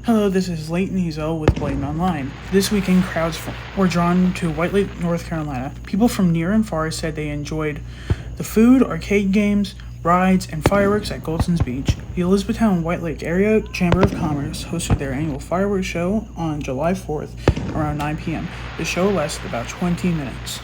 Hello, this is Leyton Ezzell with BladenOnline. This weekend, crowds were drawn to White Lake, North Carolina. People from near and far said they enjoyed the food, arcade games, rides, and fireworks at Goldson's Beach. The Elizabethtown-White Lake Area Chamber of Commerce hosted their annual fireworks show on July 4th around 9 p.m. The show lasted about 20 minutes.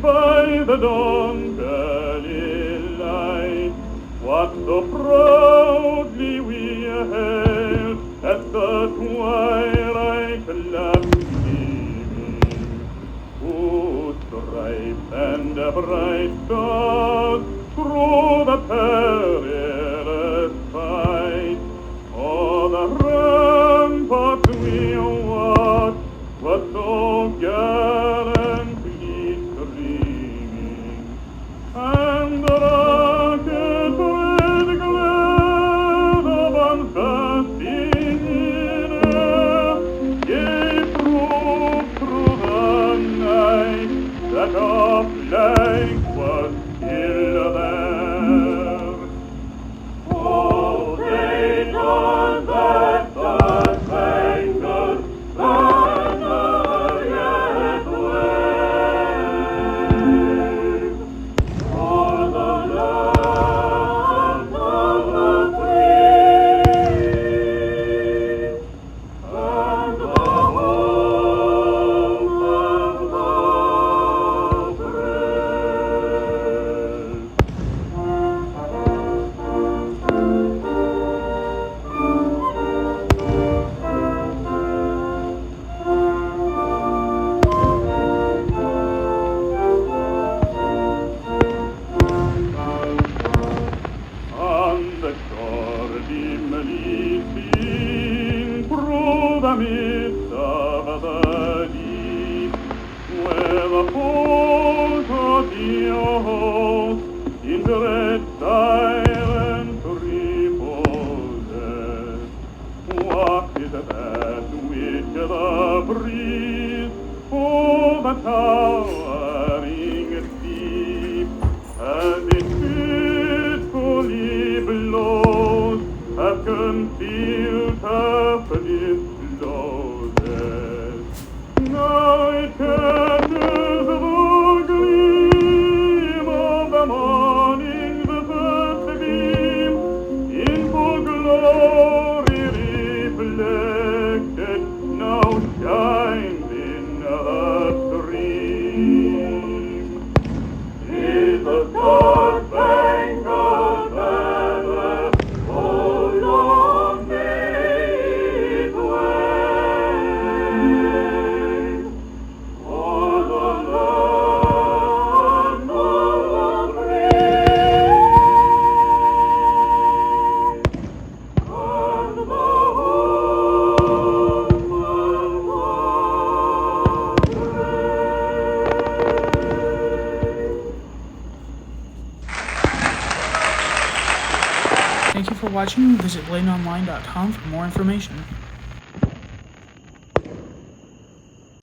By the dawn's early light, what so proudly we hailed at the twilight last evening, whose stripes and bright stars through the perilous fight, o'er the ramparts we watched were so gallantly streaming, and the rocket red glare of unfasting air gave proof through the night that our flag was still there. Oh, say not that the spangled banner yet waves o'er the land of the free and the home of the brave. On the shore dimly seen through the midst of the deep, where the foes of the host in dread silence reposes, what is that which the breeze o'er the towering steep as it fitfully blows, as concealed half discloses? Now it catches the gleam of the morning's first beam, in full glory reflected, now shines in the stream. Is the Star-Spangled Banner, oh, long may it wave o'er the land of the free and the home of the brave. Thank you for watching. Visit BladenOnline.com for more information.